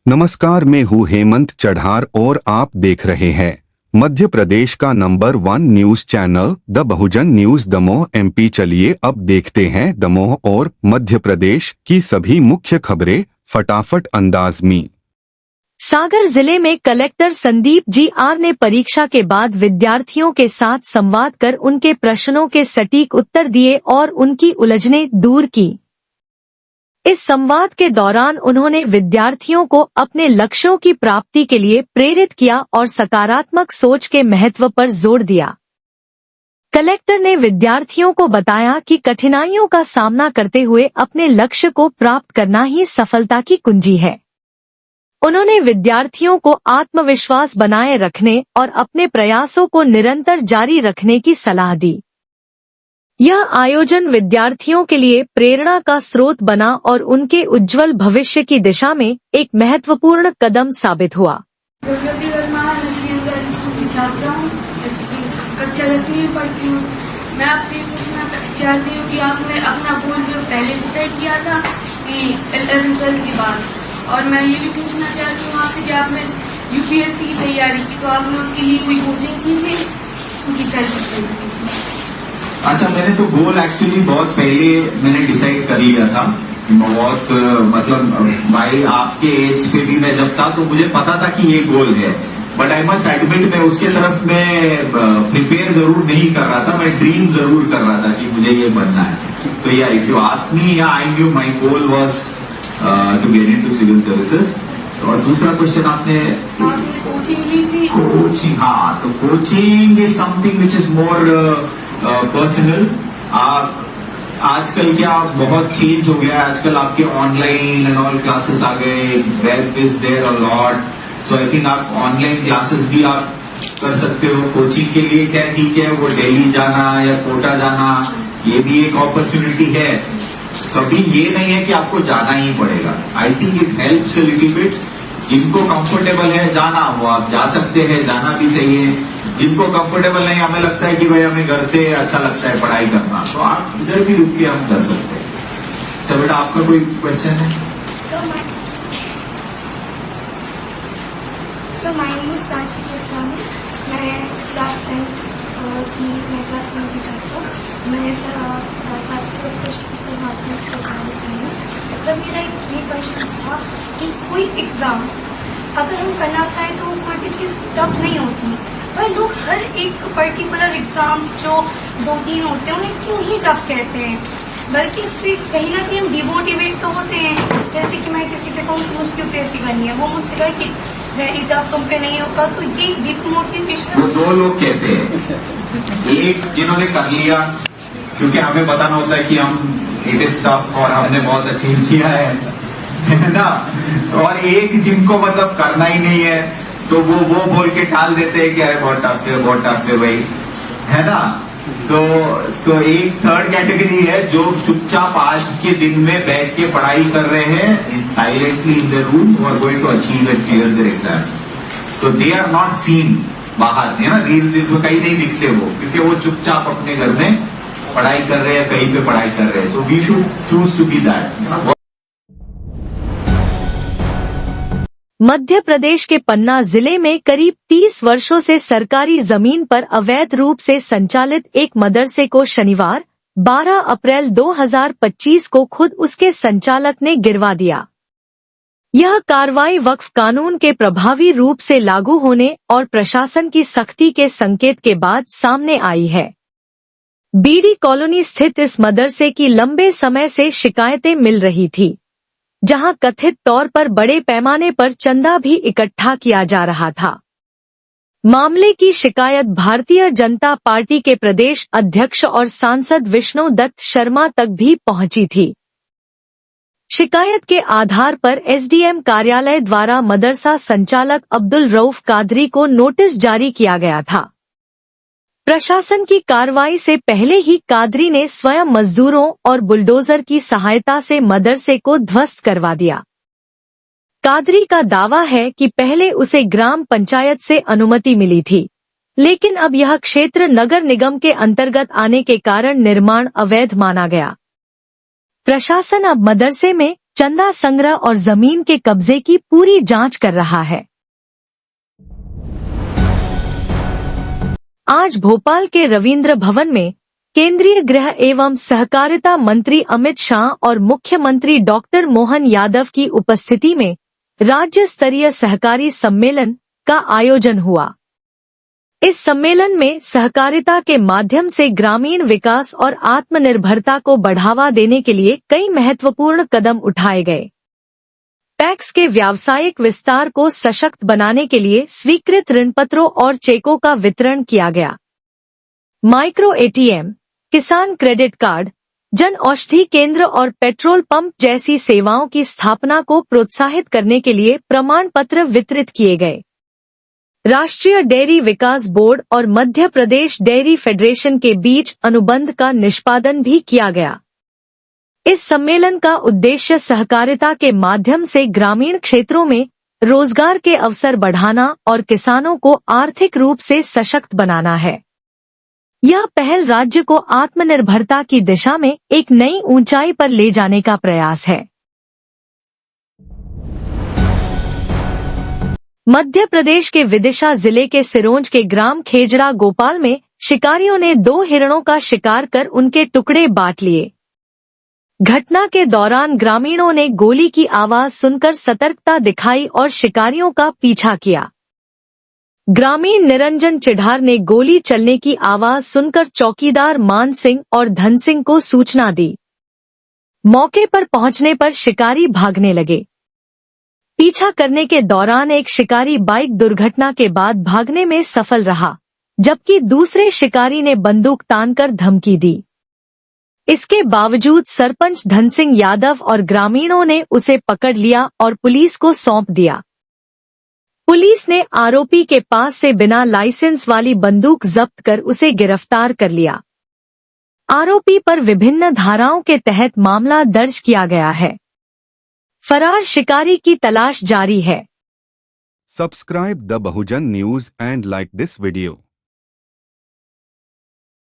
नमस्कार, मैं हूँ हेमंत चढ़ार और आप देख रहे हैं मध्य प्रदेश का number 1 news channel the Bahujan news Damoh MP। चलिए अब देखते हैं दमोह और मध्य प्रदेश की सभी मुख्य खबरें फटाफट अंदाज में। सागर जिले में कलेक्टर संदीप GR ने परीक्षा के बाद विद्यार्थियों के साथ संवाद कर उनके प्रश्नों के सटीक उत्तर दिए और उनकी उलझनें दूर की। इस संवाद के दौरान उन्होंने विद्यार्थियों को अपने लक्ष्यों की प्राप्ति के लिए प्रेरित किया और सकारात्मक सोच के महत्व पर जोर दिया। कलेक्टर ने विद्यार्थियों को बताया कि कठिनाइयों का सामना करते हुए अपने लक्ष्य को प्राप्त करना ही सफलता की कुंजी है। उन्होंने विद्यार्थियों को आत्मविश्वास बनाए रखने और अपने प्रयासों को निरंतर जारी रखने की सलाह दी। यह आयोजन विद्यार्थियों के लिए प्रेरणा का स्रोत बना और उनके उज्जवल भविष्य की दिशा में एक महत्वपूर्ण कदम साबित हुआ। कक्षा 10वीं में पढ़ती हूँ। मैं आपसे ये पूछना चाहती हूँ कि आपने अपना गोल जो पहले से तय किया था कि 11th-12th के बाद, और मैं ये भी पूछना चाहती हूँ आपसे कि आपने UPSC की तैयारी की तो आपने उसके लिए कोई कोचिंग की थी उनकी तैयारी? अच्छा, मैंने तो गोल एक्चुअली बहुत पहले मैंने डिसाइड कर लिया था। बहुत मतलब भाई आपके एज पे भी मैं जब था तो मुझे पता था कि ये गोल है, बट आई मस्ट एडमिट मैं उसके तरफ में प्रिपेयर जरूर नहीं कर रहा था। मैं ड्रीम जरूर कर रहा था कि मुझे ये बनना है। तो या इफ यू आस्क मी, या I knew my goal was to get into civil services. और दूसरा क्वेश्चन आपने कोचिंग ली थी? कोचिंग, हाँ, तो coaching is something which is more personal. आजकल क्या बहुत चेंज हो गया है। आजकल आपके ऑनलाइन एंड ऑल क्लासेस आ गए, web is there a lot, so I think आप ऑनलाइन क्लासेस भी आप कर सकते हो। कोचिंग के लिए क्या ठीक है, वो दिल्ली जाना या कोटा जाना, ये भी एक अपॉर्चुनिटी है। कभी ये नहीं है कि आपको जाना ही पड़ेगा। I think it helps a little bit. जिनको कंफर्टेबल है जाना, वो आप जा सकते हैं, जाना भी चाहिए। जिनको कंफर्टेबल नहीं, हमें लगता है कि भाई हमें घर से अच्छा लगता है पढ़ाई करना, तो आप इधर भी रुक के हम कर सकते हैं। अच्छा बेटा, आपका कोई क्वेश्चन है? Sir, my name is Prachi Islami. मैं क्लास 10th की छात्र हूँ। मैं शासकीय उत्कृष्ट उच्चतर माध्यमिक विद्यालय से हूँ। सर, मेरा ये क्वेश्चन था कि कोई एग्जाम अगर हम करना चाहें तो कोई भी चीज़ टफ नहीं होती, पर लोग हर एक पर्टिकुलर एग्जाम्स जो 2-3 होते हैं उन्हें क्यों ही टफ कहते हैं, बल्कि इससे कहीं ना कहीं हम डिमोटिवेट तो होते हैं। जैसे कि मैं किसी से कहूँ कि मुझे UPSC करनी है, वो मुझसे कहे कि वेरी टफ, तुम पे नहीं होगा, तो ये डिमोटिवेशन। वो दो लोग कहते हैं, एक जिन्होंने कर लिया क्योंकि हमें बताना होता है कि हम इट इज टफ और हमने बहुत अचीव किया है ना, और एक जिनको मतलब करना ही नहीं है तो वो बोल के टाल देते हैं कि अरे बहुत टफ है भाई, है ना। तो एक थर्ड कैटेगरी है जो चुपचाप आज के दिन में बैठ के पढ़ाई कर रहे हैं silently in the room, who are going to achieve and clear their exams. तो दे आर नॉट सीन बाहर, है ना, रील्स में कहीं नहीं दिखते वो, क्योंकि वो चुपचाप अपने घर में पढ़ाई कर रहे हैं, कहीं पे पढ़ाई कर रहे हैं। तो we should choose to be that. Madhya Pradesh के पन्ना जिले में करीब 30 वर्षों से सरकारी जमीन पर अवैध रूप से संचालित एक मदरसे को शनिवार 12 अप्रैल 2025 को खुद उसके संचालक ने गिरवा दिया। यह कार्रवाई वक्फ कानून के प्रभावी रूप से लागू होने और प्रशासन की सख्ती के संकेत के बाद सामने आई है। बीडी कॉलोनी स्थित इस मदरसे की लंबे समय से शिकायतें मिल रही थी, जहां कथित तौर पर बड़े पैमाने पर चंदा भी इकट्ठा किया जा रहा था। मामले की शिकायत भारतीय जनता पार्टी के प्रदेश अध्यक्ष और सांसद विष्णु दत्त शर्मा तक भी पहुंची थी। शिकायत के आधार पर SDM कार्यालय द्वारा मदरसा संचालक अब्दुल रऊफ कादरी को नोटिस जारी किया गया था। प्रशासन की कार्रवाई से पहले ही कादरी ने स्वयं मजदूरों और बुलडोजर की सहायता से मदरसे को ध्वस्त करवा दिया। कादरी का दावा है कि पहले उसे ग्राम पंचायत से अनुमति मिली थी, लेकिन अब यह क्षेत्र नगर निगम के अंतर्गत आने के कारण निर्माण अवैध माना गया। प्रशासन अब मदरसे में चंदा संग्रह और जमीन के कब्जे की पूरी जांच कर रहा है। आज भोपाल के रविंद्र भवन में केंद्रीय गृह एवं सहकारिता मंत्री अमित शाह और मुख्यमंत्री डॉक्टर मोहन यादव की उपस्थिति में राज्य स्तरीय सहकारी सम्मेलन का आयोजन हुआ। इस सम्मेलन में सहकारिता के माध्यम से ग्रामीण विकास और आत्मनिर्भरता को बढ़ावा देने के लिए कई महत्वपूर्ण कदम उठाए गए। पैक्स के व्यावसायिक विस्तार को सशक्त बनाने के लिए स्वीकृत ऋणपत्रों और चेकों का वितरण किया गया। माइक्रो एटीएम, किसान क्रेडिट कार्ड, जन औषधि केंद्र और पेट्रोल पंप जैसी सेवाओं की स्थापना को प्रोत्साहित करने के लिए प्रमाण पत्र वितरित किए गए। राष्ट्रीय डेयरी विकास बोर्ड और मध्य प्रदेश डेयरी फेडरेशन के बीच अनुबंध का निष्पादन भी किया गया। इस सम्मेलन का उद्देश्य सहकारिता के माध्यम से ग्रामीण क्षेत्रों में रोजगार के अवसर बढ़ाना और किसानों को आर्थिक रूप से सशक्त बनाना है। यह पहल राज्य को आत्मनिर्भरता की दिशा में एक नई ऊंचाई पर ले जाने का प्रयास है। मध्य प्रदेश के विदिशा जिले के सिरोंज के ग्राम खेजड़ा गोपाल में शिकारियों ने 2 हिरणों का शिकार कर उनके टुकड़े बांट लिए। घटना के दौरान ग्रामीणों ने गोली की आवाज सुनकर सतर्कता दिखाई और शिकारियों का पीछा किया। ग्रामीण निरंजन चिढ़ार ने गोली चलने की आवाज सुनकर चौकीदार मान सिंह और धन सिंह को सूचना दी। मौके पर पहुंचने पर शिकारी भागने लगे। पीछा करने के दौरान एक शिकारी बाइक दुर्घटना के बाद भागने में सफल रहा, जबकि दूसरे शिकारी ने बंदूक तानकर धमकी दी। इसके बावजूद सरपंच धन सिंह यादव और ग्रामीणों ने उसे पकड़ लिया और पुलिस को सौंप दिया। पुलिस ने आरोपी के पास से बिना लाइसेंस वाली बंदूक जब्त कर उसे गिरफ्तार कर लिया। आरोपी पर विभिन्न धाराओं के तहत मामला दर्ज किया गया है। फरार शिकारी की तलाश जारी है। Subscribe the Bahujan News and like this video.